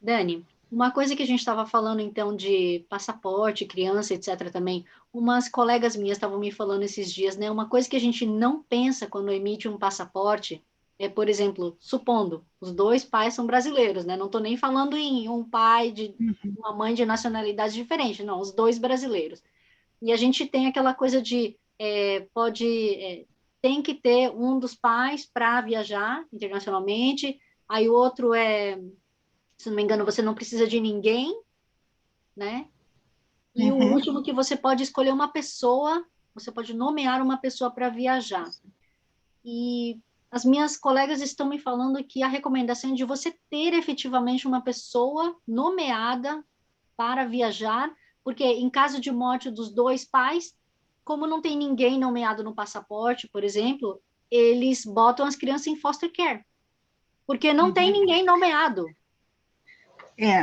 Dani, uma coisa que a gente estava falando, então, de passaporte, criança, etc. também, umas colegas minhas estavam me falando esses dias, né? Uma coisa que a gente não pensa quando emite um passaporte é, por exemplo, supondo, os dois pais são brasileiros, né? Não estou nem falando em um pai de Uhum. uma mãe de nacionalidade diferente, não, os dois brasileiros. E a gente tem aquela coisa de tem que ter um dos pais para viajar internacionalmente, aí o outro se não me engano, você não precisa de ninguém, né? E o Uhum. último que você pode escolher uma pessoa, você pode nomear uma pessoa para viajar. E as minhas colegas estão me falando que a recomendação é de você ter efetivamente uma pessoa nomeada para viajar, porque em caso de morte dos dois pais, como não tem ninguém nomeado no passaporte, por exemplo, eles botam as crianças em foster care, porque não tem Uhum. ninguém nomeado.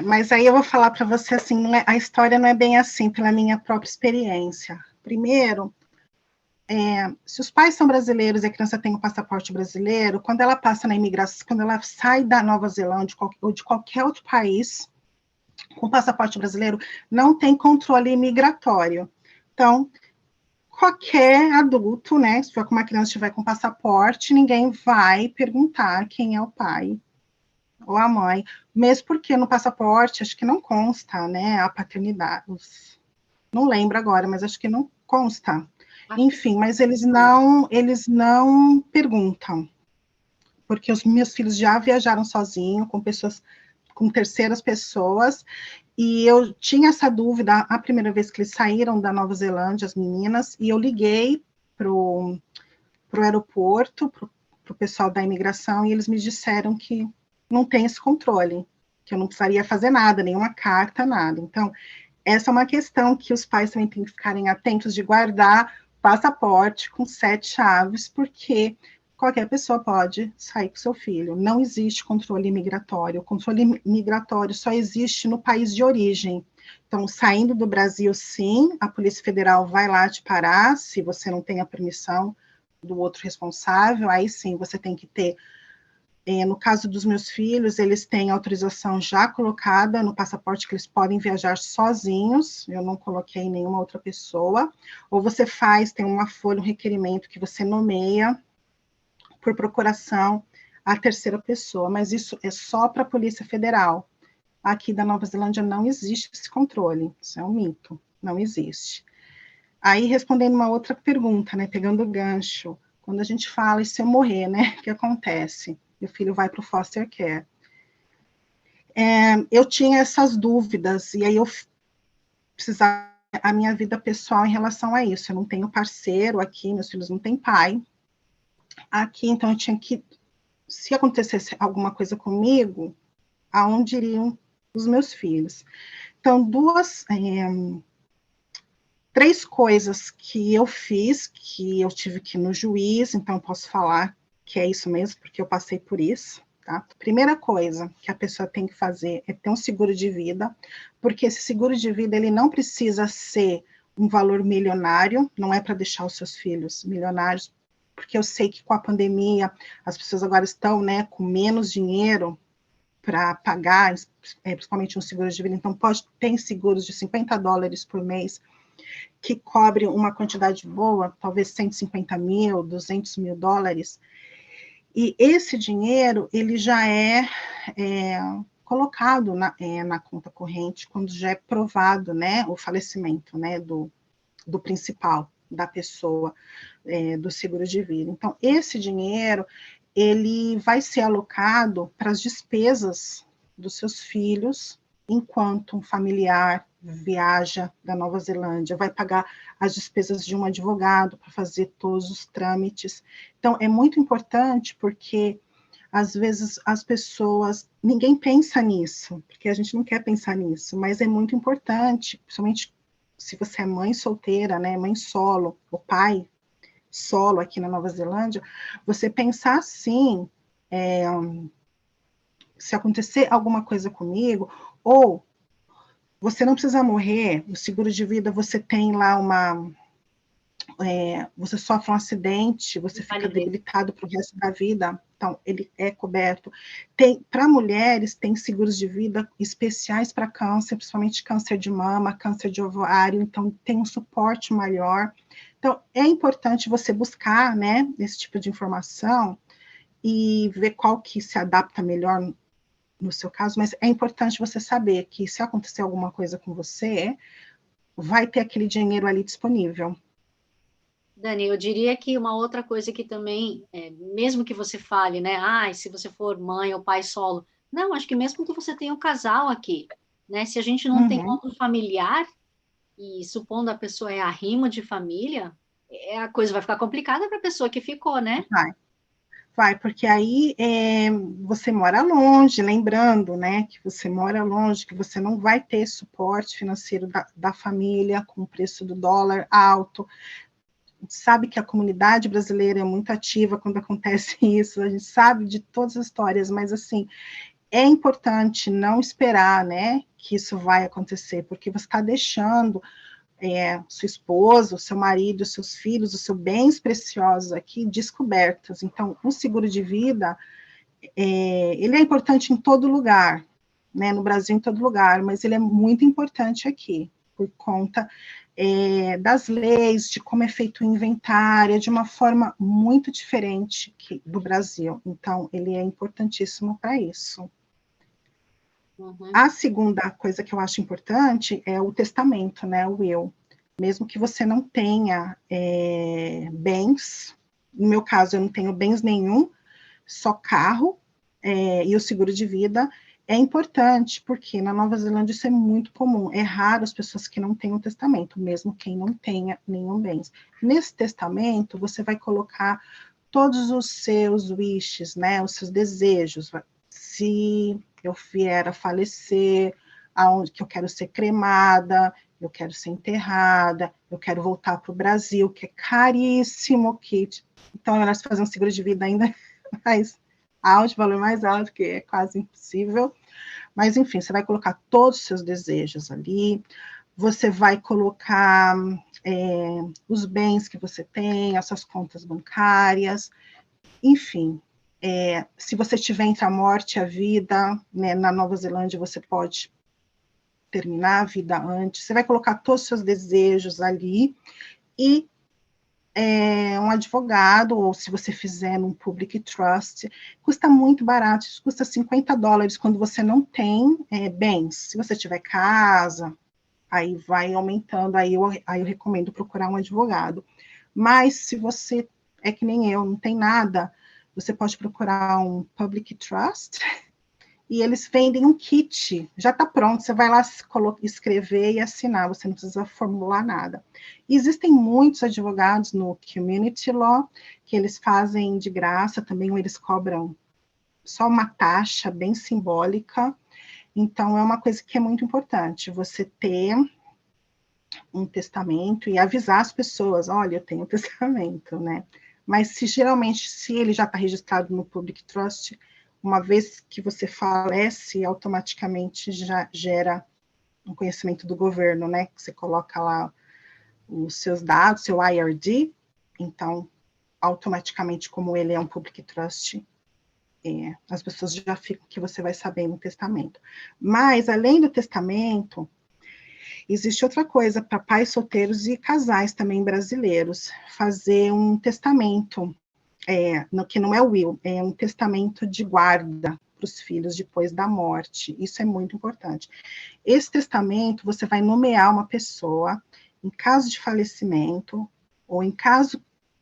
Mas aí eu vou falar para você assim, a história não é bem assim, pela minha própria experiência. Primeiro, se os pais são brasileiros e a criança tem um passaporte brasileiro, quando ela passa na imigração, quando ela sai da Nova Zelândia ou de qualquer outro país com passaporte brasileiro, não tem controle imigratório. Então, qualquer adulto, né, se for com uma criança estiver com passaporte, ninguém vai perguntar quem é o pai ou a mãe, mesmo porque no passaporte acho que não consta, né, a paternidade. Não lembro agora, mas acho que não consta. Acho que Enfim, mas eles não perguntam, porque os meus filhos já viajaram sozinhos com pessoas, com terceiras pessoas, e eu tinha essa dúvida a primeira vez que eles saíram da Nova Zelândia, as meninas, e eu liguei pro aeroporto, pro pessoal da imigração, e eles me disseram que não tem esse controle, que eu não precisaria fazer nada, nenhuma carta, nada. Então, essa é uma questão que os pais também têm que ficarem atentos de guardar passaporte com 7 chaves, porque qualquer pessoa pode sair com seu filho. Não existe controle migratório. O controle migratório só existe no país de origem. Então, saindo do Brasil, sim, a Polícia Federal vai lá te parar, se você não tem a permissão do outro responsável, aí sim você tem que ter. No caso dos meus filhos, eles têm autorização já colocada no passaporte que eles podem viajar sozinhos, eu não coloquei nenhuma outra pessoa, ou você tem uma folha, um requerimento que você nomeia por procuração a terceira pessoa, mas isso é só para a Polícia Federal. Aqui da Nova Zelândia não existe esse controle, isso é um mito, não existe. Aí, respondendo uma outra pergunta, né, pegando o gancho, quando a gente fala e se eu morrer, né, o que acontece? Meu filho vai para o foster care. Eu tinha essas dúvidas, e aí eu precisava a minha vida pessoal em relação a isso. Eu não tenho parceiro aqui, meus filhos não têm pai aqui, então eu tinha que, se acontecesse alguma coisa comigo, aonde iriam os meus filhos? Então, três coisas que eu fiz, que eu tive que ir no juiz, então eu posso falar que é isso mesmo, porque eu passei por isso. Tá? Primeira coisa que a pessoa tem que fazer é ter um seguro de vida, porque esse seguro de vida ele não precisa ser um valor milionário, não é para deixar os seus filhos milionários, porque eu sei que com a pandemia as pessoas agora estão, né, com menos dinheiro para pagar, principalmente um seguro de vida, então ter seguros de $50 por mês que cobre uma quantidade boa, talvez 150 mil, 200 mil dólares, e esse dinheiro, ele já é colocado na conta corrente quando já é provado, né, o falecimento, né, do principal, da pessoa, do seguro de vida. Então, esse dinheiro, ele vai ser alocado para as despesas dos seus filhos, enquanto um familiar viaja da Nova Zelândia, vai pagar as despesas de um advogado para fazer todos os trâmites. Então, é muito importante porque, às vezes, as pessoas, ninguém pensa nisso, porque a gente não quer pensar nisso, mas é muito importante, principalmente se você é mãe solteira, né, mãe solo, ou pai solo aqui na Nova Zelândia, você pensar assim, se acontecer alguma coisa comigo, ou você não precisa morrer, o seguro de vida você tem lá você sofre um acidente, você fica Invalidez. debilitado para o resto da vida, então ele é coberto. Para mulheres, tem seguros de vida especiais para câncer, principalmente câncer de mama, câncer de ovário, então tem um suporte maior. Então, é importante você buscar, né, esse tipo de informação e ver qual que se adapta melhor no seu caso, mas é importante você saber que se acontecer alguma coisa com você, vai ter aquele dinheiro ali disponível. Dani, eu diria que uma outra coisa que também, mesmo que você fale, né, se você for mãe ou pai solo, não, acho que mesmo que você tenha um casal aqui, né, se a gente não tem Uhum. outro familiar, e supondo a pessoa é arrimo de família, a coisa vai ficar complicada para a pessoa que ficou, né? Vai, porque aí você mora longe, lembrando, né, que você mora longe, que você não vai ter suporte financeiro da família com o preço do dólar alto. A gente sabe que a comunidade brasileira é muito ativa quando acontece isso, a gente sabe de todas as histórias, mas assim, é importante não esperar, né, que isso vai acontecer, porque você está deixando sua esposa, o seu marido, os seus filhos, os seus bens preciosos aqui descobertos. Então, o seguro de vida, ele é importante em todo lugar, né, no Brasil em todo lugar, mas ele é muito importante aqui, por conta das leis, de como é feito o inventário, de uma forma muito diferente do Brasil. Então, ele é importantíssimo para isso. Uhum. A segunda coisa que eu acho importante é o testamento, né, o will. Mesmo que você não tenha bens, no meu caso eu não tenho bens nenhum, só carro e o seguro de vida, é importante, porque na Nova Zelândia isso é muito comum, é raro as pessoas que não têm um testamento, mesmo quem não tenha nenhum bens. Nesse testamento, você vai colocar todos os seus wishes, né, os seus desejos, se eu vier a falecer, aonde que eu quero ser cremada, eu quero ser enterrada, eu quero voltar para o Brasil, que é caríssimo o kit. Então, elas fazem um seguro de vida ainda mais alto, valor mais alto, que é quase impossível. Mas, enfim, você vai colocar todos os seus desejos ali, você vai colocar os bens que você tem, as suas contas bancárias, enfim. Se você tiver entre a morte e a vida, né, na Nova Zelândia você pode terminar a vida antes, você vai colocar todos os seus desejos ali, e um advogado, ou se você fizer num public trust, custa muito barato, isso custa $50 quando você não tem bens. Se você tiver casa, aí vai aumentando, aí eu recomendo procurar um advogado. Mas se você é que nem eu, não tem nada, você pode procurar um public trust, e eles vendem um kit, já está pronto, você vai lá escrever e assinar, você não precisa formular nada. E existem muitos advogados no Community Law, que eles fazem de graça, também eles cobram só uma taxa bem simbólica, então é uma coisa que é muito importante, você ter um testamento e avisar as pessoas, olha, eu tenho um testamento, né? Mas geralmente, se ele já está registrado no Public Trust, uma vez que você falece, automaticamente já gera um conhecimento do governo, né? Que você coloca lá os seus dados, seu IRD, então, automaticamente, como ele é um Public Trust, as pessoas já ficam que você vai saber no testamento. Mas, além do testamento, existe outra coisa para pais solteiros e casais também brasileiros, fazer um testamento, que não é o will, é um testamento de guarda para os filhos depois da morte. Isso é muito importante. Esse testamento, você vai nomear uma pessoa, em caso de falecimento, ou em caso,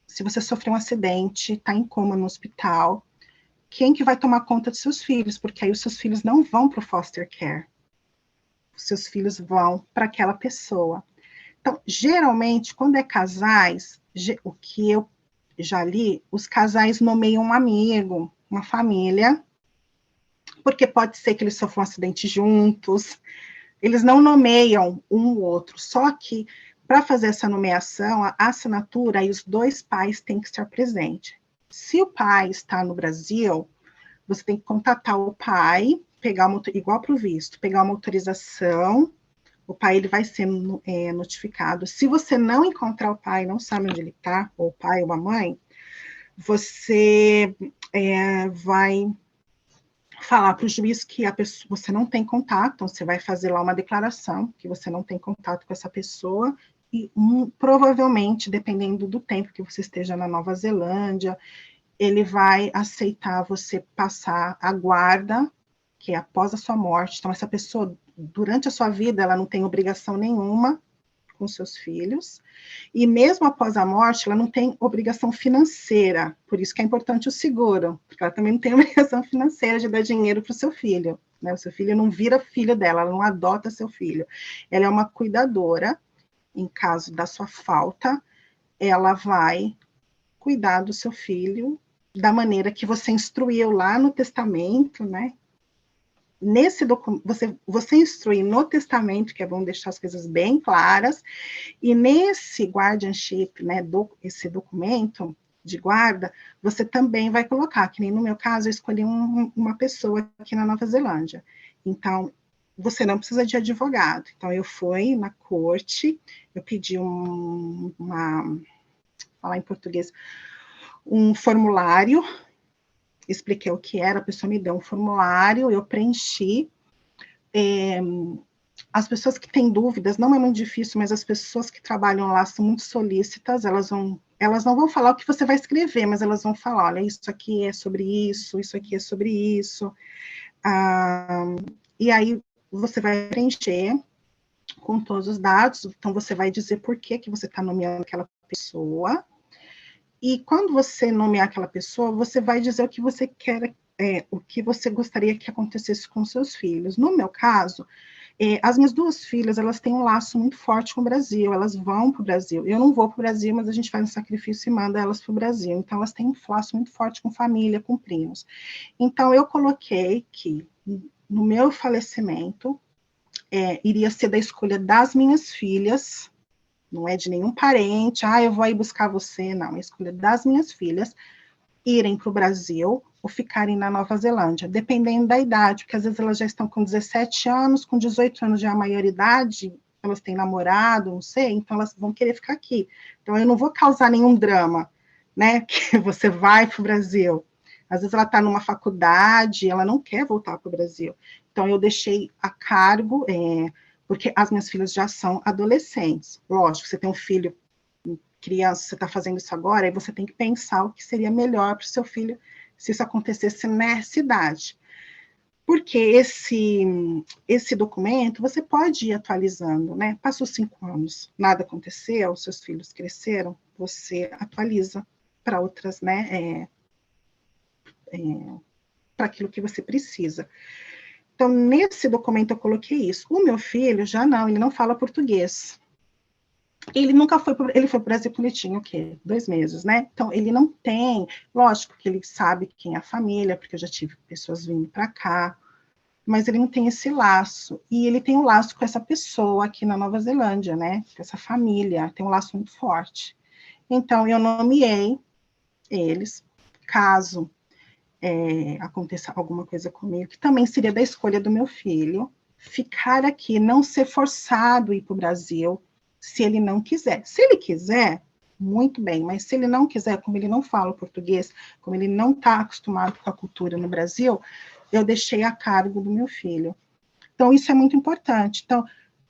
se você sofreu um acidente, está em coma no hospital, quem que vai tomar conta de seus filhos? Porque aí os seus filhos não vão para o foster care. Os seus filhos vão para aquela pessoa. Então, geralmente, quando é casais, o que eu já li, os casais nomeiam um amigo, uma família, porque pode ser que eles sofram um acidente juntos, eles não nomeiam um ou outro, só que para fazer essa nomeação, a assinatura e os dois pais têm que estar presentes. Se o pai está no Brasil, você tem que contatar o pai, pegar igual para o visto, pegar uma autorização o pai ele vai ser notificado. Se você não encontrar o pai, não sabe onde ele está, ou o pai ou a mãe, você vai falar para o juiz que a pessoa, você não tem contato, então você vai fazer lá uma declaração que você não tem contato com essa pessoa, e provavelmente, dependendo do tempo que você esteja na Nova Zelândia, ele vai aceitar você passar a guarda, que é após a sua morte. Então, essa pessoa, durante a sua vida, ela não tem obrigação nenhuma com seus filhos, e mesmo após a morte, ela não tem obrigação financeira, por isso que é importante o seguro, porque ela também não tem obrigação financeira de dar dinheiro para o seu filho, né? O seu filho não vira filho dela, ela não adota seu filho, ela é uma cuidadora, em caso da sua falta, ela vai cuidar do seu filho da maneira que você instruiu lá no testamento, né? Nesse documento, você instrui no testamento, que é bom deixar as coisas bem claras, e nesse guardianship, né, esse documento de guarda, você também vai colocar, que nem no meu caso, eu escolhi uma pessoa aqui na Nova Zelândia. Então, você não precisa de advogado. Então, eu fui na corte, eu pedi falar em português, um formulário, expliquei o que era, a pessoa me deu um formulário, eu preenchi. As pessoas que têm dúvidas, não é muito difícil, mas as pessoas que trabalham lá são muito solícitas, elas não vão falar o que você vai escrever, mas elas vão falar, olha, isso aqui é sobre isso aqui é sobre isso. E aí você vai preencher com todos os dados, então você vai dizer por que você está nomeando aquela pessoa, e quando você nomear aquela pessoa, você vai dizer o que você quer, o que você gostaria que acontecesse com seus filhos. No meu caso, as minhas duas filhas, elas têm um laço muito forte com o Brasil, elas vão para o Brasil. Eu não vou para o Brasil, mas a gente faz um sacrifício e manda elas para o Brasil. Então, elas têm um laço muito forte com família, com primos. Então, eu coloquei que, no meu falecimento, iria ser da escolha das minhas filhas, não é de nenhum parente, eu vou aí buscar você, não, é a escolha das minhas filhas, irem para o Brasil ou ficarem na Nova Zelândia, dependendo da idade, porque às vezes elas já estão com 17 anos, com 18 anos já é a maioridade, elas têm namorado, não sei, então elas vão querer ficar aqui. Então eu não vou causar nenhum drama, né, que você vai para o Brasil. Às vezes ela está numa faculdade, ela não quer voltar para o Brasil. Então eu deixei a cargo, porque as minhas filhas já são adolescentes. Lógico, você tem um filho criança, você está fazendo isso agora, aí você tem que pensar o que seria melhor para o seu filho se isso acontecesse nessa idade. Porque esse documento você pode ir atualizando, né? Passou 5 anos, nada aconteceu, seus filhos cresceram, você atualiza para outras, né? Para aquilo que você precisa. Então, nesse documento eu coloquei isso. O meu filho já não, ele não fala português. Ele nunca foi, ele foi para o Brasil quando ele tinha o quê? 2 meses, né? Então, ele não tem, lógico que ele sabe quem é a família, porque eu já tive pessoas vindo para cá, mas ele não tem esse laço, e ele tem um laço com essa pessoa aqui na Nova Zelândia, né? Com essa família, tem um laço muito forte. Então, eu nomeei eles, caso aconteça alguma coisa comigo, que também seria da escolha do meu filho, ficar aqui, não ser forçado a ir para o Brasil, se ele não quiser. Se ele quiser, muito bem, mas se ele não quiser, como ele não fala português, como ele não está acostumado com a cultura no Brasil, eu deixei a cargo do meu filho. Então, isso é muito importante. Então,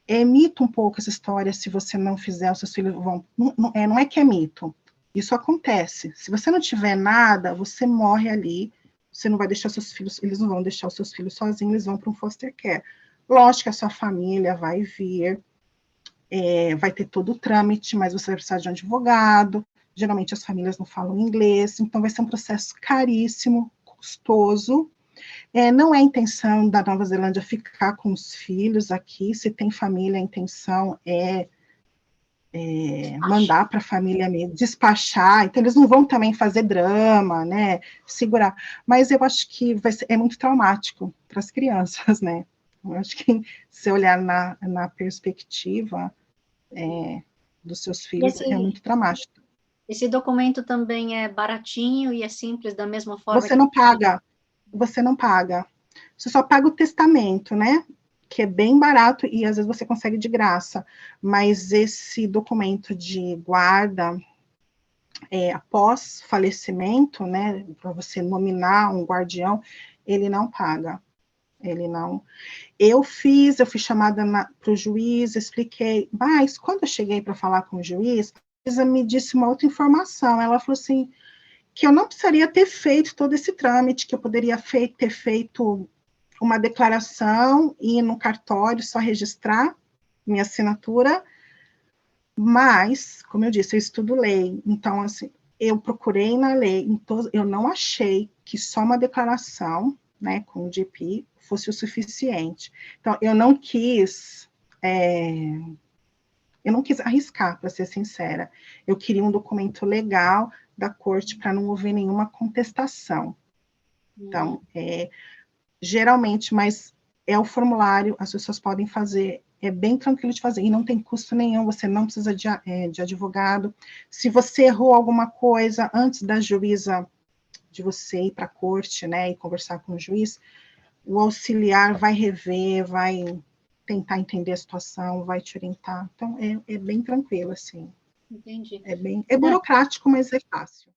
mito um pouco essa história, se você não fizer, os seus filhos vão... Não é que é mito, isso acontece. Se você não tiver nada, você morre ali, você não vai deixar seus filhos, eles não vão deixar os seus filhos sozinhos, eles vão para um foster care. Lógico que a sua família vai vir, vai ter todo o trâmite, mas você vai precisar de um advogado, geralmente as famílias não falam inglês, então vai ser um processo caríssimo, custoso. Não é a intenção da Nova Zelândia ficar com os filhos aqui, se tem família, a intenção é mandar para a família mesmo, despachar, então eles não vão também fazer drama, né, segurar, mas eu acho que é muito traumático para as crianças, né, eu acho que se olhar na perspectiva dos seus filhos, é muito traumático. Esse documento também é baratinho e é simples, da mesma forma Você não paga, você só paga o testamento, né, que é bem barato e às vezes você consegue de graça, mas esse documento de guarda após falecimento, né, para você nominar um guardião, ele não paga. Ele não. Eu fui chamada para o juiz, expliquei, mas quando eu cheguei para falar com o juiz, a juíza me disse uma outra informação. Ela falou assim, que eu não precisaria ter feito todo esse trâmite, que eu poderia ter feito uma declaração e ir no cartório só registrar minha assinatura, mas, como eu disse, eu estudo lei, então, assim, eu procurei na lei, então, eu não achei que só uma declaração, né, com o DP, fosse o suficiente. Então, eu não quis arriscar, para ser sincera. Eu queria um documento legal da corte para não haver nenhuma contestação. Então, geralmente, mas é o formulário, as pessoas podem fazer, é bem tranquilo de fazer, e não tem custo nenhum, você não precisa de advogado. Se você errou alguma coisa antes da juíza, de você ir para a corte, né, e conversar com o juiz, o auxiliar vai rever, vai tentar entender a situação, vai te orientar. Então, é bem tranquilo, assim. Entendi. É burocrático, mas é fácil.